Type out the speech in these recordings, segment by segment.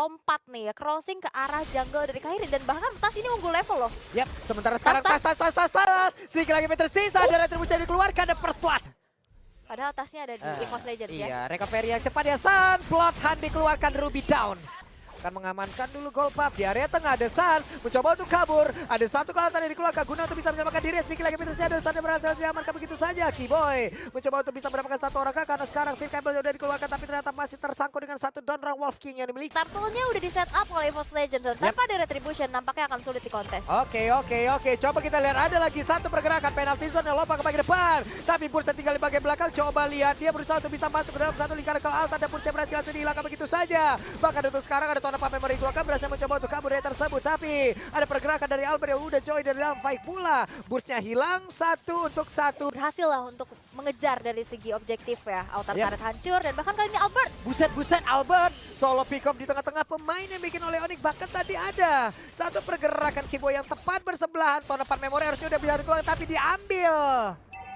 lompat nih ya, crossing ke arah jungle dari Kairi dan bahkan Tas ini unggul level loh. Yap, sementara sekarang tas. Sedikit lagi tersisa, ada retribusi yang dikeluarkan, ada first blood. Padahal Tasnya ada di EVOS Legends ya. Iya, recovery yang cepat ya Sans. Bloodhound dikeluarkan, Ruby down. Akan mengamankan dulu gold puff di area tengah. Ada Sans mencoba untuk kabur. Ada satu kelautan yang dikeluarkan guna untuk bisa menyelamatkan diri. Sedikit lagi Petersnya ada Sans yang berhasil diamankan begitu saja. Keyboy mencoba untuk bisa mendapatkan satu orang karena sekarang Steel Cable sudah dikeluarkan tapi ternyata masih tersangkut dengan satu Donrang Wolf King yang dimiliki. Turtle-nya udah di set up oleh EVOS Legends dan tanpa ada retribution nampaknya akan sulit di kontes. Oke. Coba kita lihat ada lagi satu pergerakan penalty zone yang lompat ke bagian depan. Tapi Burst tertinggal di bagian belakang. Coba lihat dia berusaha untuk bisa masuk ke dalam satu lingkaran ke Alta dan Burst berhasil langsung dihilangkan begitu saja. Bahkan untuk sekarang ada Tona Memory keluarkan berhasil mencoba untuk kabur dari tersebut. Tapi ada pergerakan dari Albert yang udah join dari dalam fight pula. Burstnya hilang 1-1. Berhasil lah untuk mengejar dari segi objektif ya. Outer turret hancur dan bahkan kali ini Albert. Buset Albert. Solo pick up di tengah-tengah pemain yang bikin oleh Onyx. Bahkan tadi ada satu pergerakan Keyboy yang tepat bersebelahan. Tona Memory harusnya udah bisa dikeluarkan tapi diambil.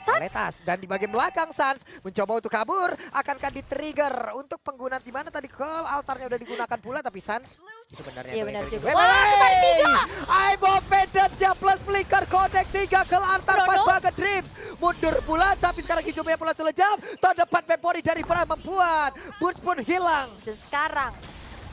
Sans. Dan di bagian belakang Sans mencoba untuk kabur, akankah di-trigger untuk penggunaan di mana tadi call altarnya udah digunakan pula tapi Sans sebenarnya iya benar juga. Wah, I'm offended plus flicker connect 3 ke altar pas banget Drips mundur pula tapi sekarang hijaunya pula selejam. Tahun depan Memory dari Pra membuat Boots pun hilang. Dan sekarang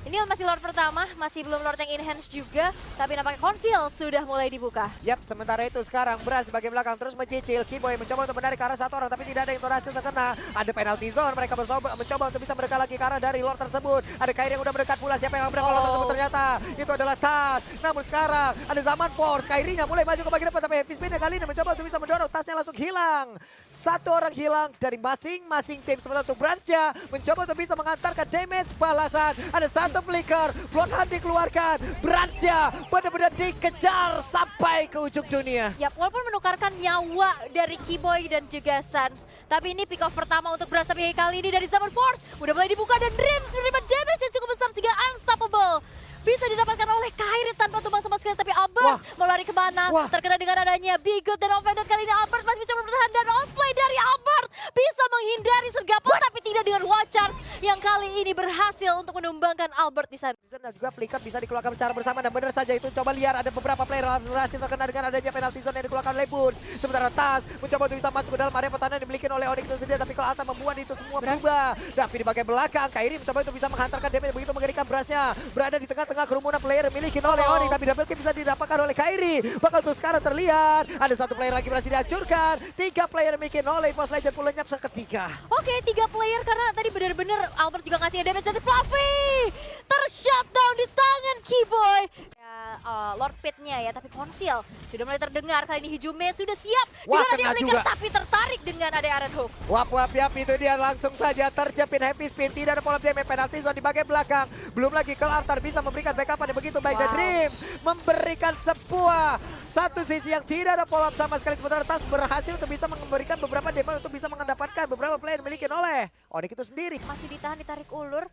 ini masih Lord pertama, masih belum Lord yang enhance juga, tapi nampaknya konsil sudah mulai dibuka. Yap, sementara itu sekarang Bras sebagai belakang terus mencicil. Keyboy mencoba untuk menarik ke arah satu orang, tapi tidak ada yang berhasil terkena. Ada penalty zone, mereka mencoba untuk bisa mendekat lagi ke arah dari Lord tersebut. Ada Kairi yang udah mendekat pula, siapa yang mendekat Lord tersebut ternyata. Itu adalah Tas. Namun sekarang ada Zaman Force, Kairinya mulai maju ke bagian depan, tapi Heavy Spin kali ini mencoba untuk bisa mendorong. Tasnya langsung hilang. Satu orang hilang dari masing-masing tim. Sementara untuk Bransya mencoba untuk bisa mengantarkan damage balasan. Ada satu flicker, Bloodhound dikeluarkan, Bransya benar-benar dikejar sampai ke ujung dunia. Ya, walaupun menukarkan nyawa dari Keyboy dan juga Sans, tapi ini pick off pertama untuk Bransya tapi kali ini dari Zaman Force udah mulai dibuka dan Dreams menerima damage yang cukup besar sehingga unstoppable. Bisa didapatkan oleh Kairi tanpa tumbang sama sekali, tapi Albert mau lari kemana? Terkena dengan adanya Bigot dan Offended kali ini Albert masih bisa bertahan dan outplay dari Albert bisa menghindari sergapan tapi tidak dengan Watchers yang kali ini berhasil untuk menumbangkan Albert di sana. Dan juga flicker bisa dikeluarkan secara bersama dan benar saja itu coba lihat ada beberapa player berhasil terkena dengan adanya penalty zone yang dikeluarkan oleh Burst. Sementara Tas mencoba untuk bisa masuk ke dalam area pertahanan yang dimiliki oleh Onyx itu sendiri, tapi kalau Alta membuat itu semua berubah. Tapi di bagian belakang Kairi mencoba untuk bisa menghantarkan damage begitu mengerikan. Brasnya berada di tengah-tengah kerumunan player dimiliki oleh Onyx, tapi double kill bisa didapatkan oleh Kairi. Bakal tuh sekarang terlihat ada satu player lagi berhasil dihancurkan. 3 player dimiliki oleh EVOS Legends pula lenyap seketika. Oke, 3 player karena tadi benar-benar Albert juga ngasih damage dari Fluffy. Tershutdown di tangan Keyboy. Ya, Lord Pit-nya ya, tapi konsil sudah mulai terdengar. Kali ini Hijume sudah siap. Wah, dengan kena dia juga. tapi tertarik dengan ada Iron Hook. Yap, itu dia langsung saja terjepit Heavy Spin. Tidak ada pola damage, penalty zone di bagian belakang. Belum lagi Kel Altar bisa memberikan backup yang begitu baik. Dan Dreams memberikan satu sisi yang tidak ada follow up sama sekali. Sementara Tas berhasil untuk bisa memberikan beberapa damage untuk bisa mendapatkan beberapa player yang dimiliki oleh Onyx itu sendiri. Masih ditahan, ditarik ulur.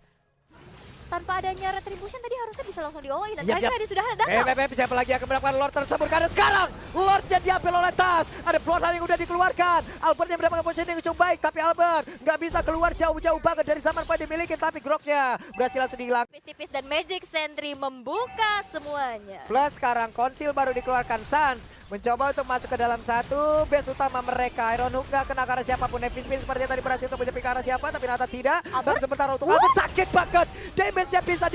Tanpa adanya retribution tadi harusnya bisa langsung di-OA dan Yap. tadi sudah datang. Siapa lagi akan mendapatkan Lord tersebut karena sekarang Lordnya diambil oleh Tas. Ada Bloodhound yang udah dikeluarkan. Albert yang mendapatkan posisi yang cukup baik, tapi Albert nggak bisa keluar jauh-jauh banget dari Zaman pada dimiliki, tapi Groknya berhasil langsung dihilang. Tipis-tipis dan Magic Sentry membuka semuanya. Plus sekarang konsil baru dikeluarkan. Sans mencoba untuk masuk ke dalam satu base utama mereka. Iron Hook nggak kena ke arah siapapun. Heavy Spin sepertinya tadi berhasil untuk menjepit ke arah siapa, tapi ternyata tidak. Dan sementara untuk Albert sakit banget. Damage-nya bisa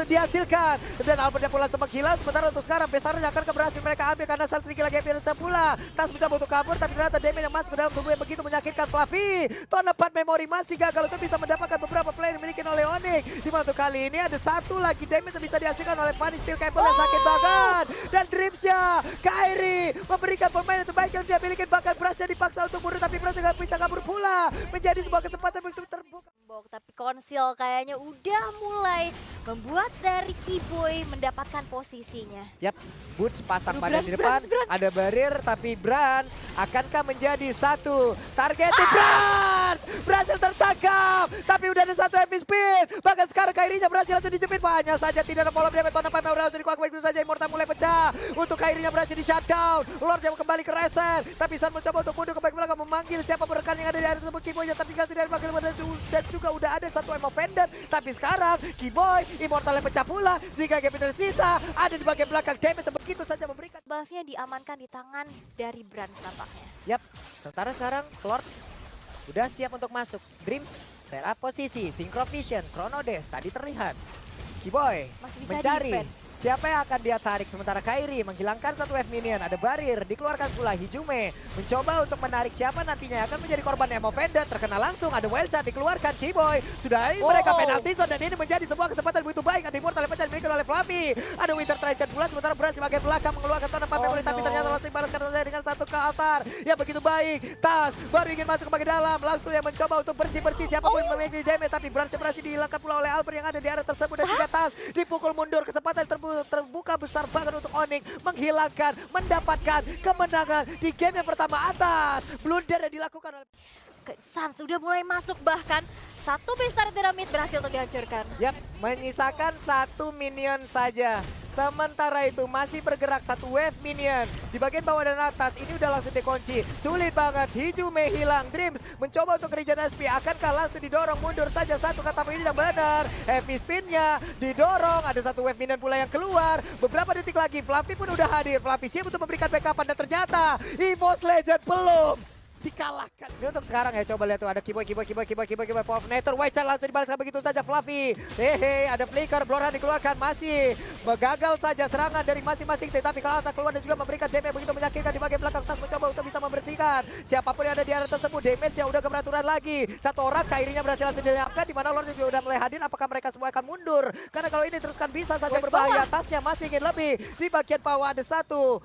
dihasilkan. Dan Albertnya pula sempat hilang. Sementara untuk sekarang Bestarnya akan berhasil mereka ambil karena Sans sedikit lagi hampir pula. Tas mencoba untuk kabur, tapi ternyata damage yang masuk ke dalam tubuh yang begitu menyakitkan Fluffy. Tona Memory masih gagal untuk bisa mendapatkan beberapa player yang dimiliki oleh Onyx. Di mana untuk kali ini ada satu lagi damage yang bisa dihasilkan oleh Fanny Steel Cable yang sakit banget. Dan Dreamsnya Kairi memberikan permainan terbaik yang dia miliki, bahkan Brasnya dipaksa untuk mundur tapi Brasnya nggak bisa kabur pula. Menjadi sebuah kesempatan begitu terbuka. Tapi konsil kayaknya udah mulai membuat dari Keyboy mendapatkan posisinya. Yap, Boots pasang pada di depan, ada barrier tapi Brans akankah menjadi satu target Brans berhasil tertangkap, tapi udah ada satu Heavy Spin. Bahkan sekarang Kairinya berhasil langsung dijepit, hanya saja tidak ada pola damage. Tona Memory langsung dikuak begitu saja, Immortal mulai pecah. Untuk Kairinya berhasil di shutdown, Lord yang kembali ke reset, tapi San mencoba untuk mundur ke bagian belakang memanggil siapa rekan yang ada di area tersebut. Keyboy yang tertinggal dari bagian dan juga udah ada satu Offended, tapi Tapi sekarang Keyboy, Immortal yang pecah pula. Sehingga game tersisa ada di bagian belakang. Damage begitu saja memberikan. Buffnya diamankan di tangan dari Brans tampaknya. Yap, sementara sekarang Lord udah siap untuk masuk. Dreams, set up posisi, Synchro Vision, Chrono Dash tadi terlihat. Keyboy Masih bisa mencari defense. siapa yang akan dia tarik. Sementara Kairi menghilangkan satu wave minion. Ada Barir, dikeluarkan pula Hijume. Mencoba untuk menarik siapa nantinya yang akan menjadi korban Emo Vendor. Terkena langsung, ada Wild Shot dikeluarkan. Keyboy sudah ini mereka penalti zone. Dan ini menjadi sebuah kesempatan begitu baik. Ada Immortal yang pecah dimiliki oleh Fluffy. Ada Winter Trident pula. Sementara Brans di bagian belakang mengeluarkan tonen memory. Tapi ternyata langsung dibalaskan dengan satu ke altar. Ya begitu baik. Tas baru ingin masuk ke bagian dalam. Langsung yang mencoba untuk bersih-bersih siapapun yang memiliki damage. Tapi Brans berhasil dihilangkan pula oleh Albert yang ada di area tersebut. Dan juga Tas dipukul mundur. Kesempatan terbuka besar banget untuk Onyx menghilangkan, mendapatkan kemenangan di game yang pertama atas. Blunder yang dilakukan oleh Suns udah mulai masuk, bahkan satu base turret Pyramid berhasil untuk dihancurkan. Yap, menyisakan satu minion saja. Sementara itu masih bergerak satu wave minion. Di bagian bawah dan atas ini udah langsung dikunci. Sulit banget, Hijume hilang. Dreams mencoba untuk regen SP. Akankah langsung didorong mundur saja satu kata ini yang benar. Heavy spinnya didorong. Ada satu wave minion pula yang keluar. Beberapa detik lagi Fluffy pun udah hadir. Fluffy siap untuk memberikan backupan dan ternyata EVOS Legend belum dikalahkan. Ini untuk sekarang ya, coba lihat tuh ada Keyboy, Powernator, White langsung dibalaskan begitu saja Fluffy. Hehe, ada Flicker, Bloran dikeluarkan, masih gagal saja serangan dari masing-masing tim. Tapi kalau keluar dan juga memberikan damage begitu menyakitkan di bagian belakang. Tas mencoba untuk bisa membersihkan siapapun yang ada di area tersebut. Damage yang udah keberaturan lagi. Satu orang Kairinya berhasil langsung dilepaskan, di mana Lord juga udah mulai hadir. Apakah mereka semua akan mundur? Karena kalau ini teruskan bisa saja berbahaya. Tasnya masih ingin lebih. Di bagian bawah ada satu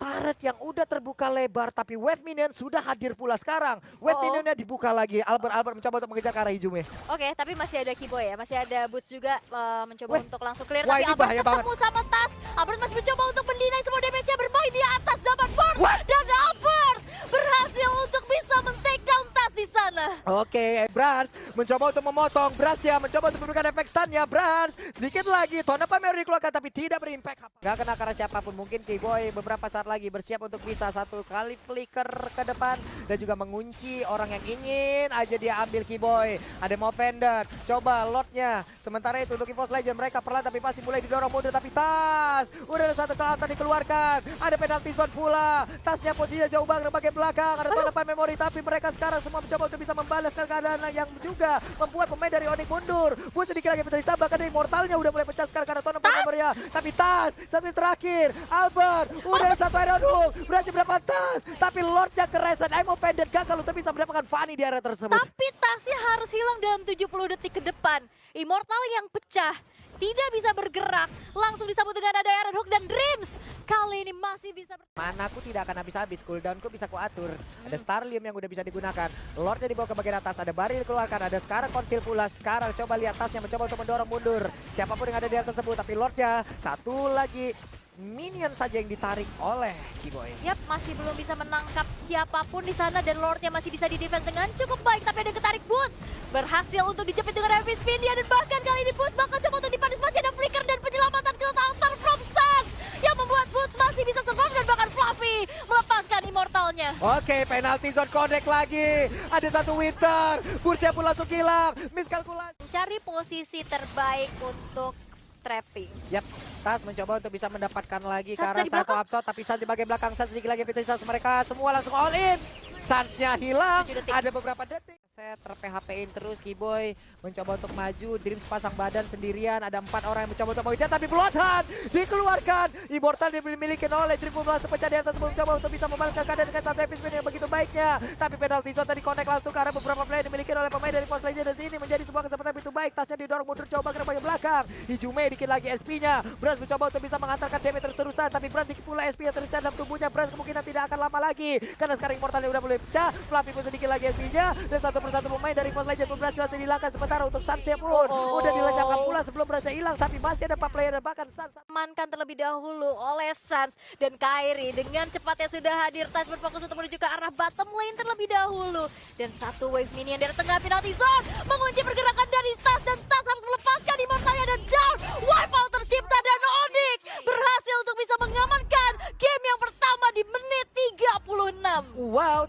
turret yang udah terbuka lebar, tapi wave minion sudah hadir pula sekarang. Wave minionnya dibuka lagi. Albert mencoba untuk mengejar ke arah Hijume. Oke, tapi masih ada Keyboy ya, masih ada Boots juga mencoba untuk langsung clear. Wah, Tapi ini Albert bahaya ketemu sama Tas. Albert masih mencoba untuk mendinai semua damage-nya, bermain di atas Zaman Force. Dan Albert berhasil untuk bisa men-take down Tas di sana. Oke, Brans mencoba untuk memotong. Brans ya mencoba untuk memberikan efek stun-nya. Brans sedikit lagi. Tonapan Mary dikeluarkan tapi tidak berimpact. Gak kena karena siapapun. Mungkin Keyboy beberapa saat lagi bersiap untuk bisa satu kali flicker ke depan dan juga mengunci orang yang ingin aja dia ambil Keyboy. Ada Movender, coba Lordnya. Sementara itu untuk EVOS Legend mereka perlahan tapi pasti mulai didorong mundur. Tapi Tas udah ada satu kelihatan dikeluarkan. Ada penalti zone pula. Tasnya posisinya jauh banget di bagian belakang. Ada tonapan memori tapi mereka sekarang semua mencoba untuk bisa membalaskan keadaan yang juga membuat pemain dari Onyx mundur. Buat sedikit lagi menjadi sabar karena Immortalnya udah mulai pecah sekarang karena tonapan memorinya. Tapi Tas satu yang terakhir. Albert udah ada satu Iron Hook. Berhasil mendapat Tas. Tapi Lordnya keresan. Emo Pendant gagal untuk bisa mendapatkan Fanny di area tersebut. Tapi Tasnya harus hilang dalam 70 detik ke depan. Immortal yang pecah, tidak bisa bergerak, langsung disambut dengan ada Iron Hook dan Dreams. Kali ini masih bisa Manaku tidak akan habis-habis, cooldownku bisa kuatur. Ada Starlium yang udah bisa digunakan. Lordnya dibawa ke bagian atas, ada Baril dikeluarkan, ada sekarang Konsil pula. Sekarang coba lihat Tasnya mencoba untuk mendorong mundur. Siapapun yang ada di atas tersebut, tapi Lordnya satu lagi minion saja yang ditarik oleh Keyboy. Yap, masih belum bisa menangkap siapapun di sana dan Lordnya masih bisa di-defense dengan cukup baik. Tapi ada ketarik Boots, berhasil untuk dijepit dengan heavy spin dia dan bahkan kali ini Boots bakal coba untuk dipanis. Masih ada flicker dan penyelamatan ke altar from Suns yang membuat Boots masih bisa survive dan bahkan Fluffy melepaskan Immortalnya. Oke, penalti zone connect lagi. Ada satu Winter, Bursia pun langsung hilang. Miskalkulasi. Cari posisi terbaik untuk trapping. Yap, Tas mencoba untuk bisa mendapatkan lagi ke Suns arah dari satu belakang. upshot, tapi Suns di bagian belakang. Suns sedikit lagi Suns mereka semua langsung all in. Sunsnya hilang, 7 detik. ada beberapa detik. Saya ter-PHP-in terus Keyboy mencoba untuk maju. Dreams pasang badan sendirian, ada 4 orang yang mencoba untuk mengejar tapi Bloodhound dikeluarkan. Immortal dimiliki oleh Dreams langsung pecah di atas sebelum mencoba untuk bisa membalaskan keadaan dengan satu epic spin yang begitu baiknya. Tapi penalti zone tadi connect langsung karena beberapa play dimiliki oleh pemain dari Force Legend dan sini menjadi sebuah kesempatan begitu baik. Tasnya didorong mundur coba ke bagian belakang. Hijume dikit lagi SP-nya. Brans mencoba untuk bisa mengantarkan damage terus-terusan tapi Brans dikit pula SP yang tersisa dalam tubuhnya. Brans kemungkinan tidak akan lama lagi karena sekarang Immortalnya udah mulai pecah. Fluffy pun sedikit lagi SP-nya dan satu persatu pemain dari Force Legend pun berhasil langsung dihilangkan. Sementara untuk Sunsnya pun udah dilenyapkan pula sebelum berhasil hilang tapi masih ada 4 player dan bahkan Suns Amankan terlebih dahulu oleh Suns dan Kairi dengan cepatnya sudah hadir. Tas berfokus untuk menuju ke arah bottom lane terlebih dahulu dan satu wave minion dari tengah penalti zone mengunci pergerakan dari Tas dan Tas harus melepaskan Immortalnya dan down. Wipeout tercipta dan Onyx berhasil untuk bisa mengamankan game yang pertama di menit 36. wow.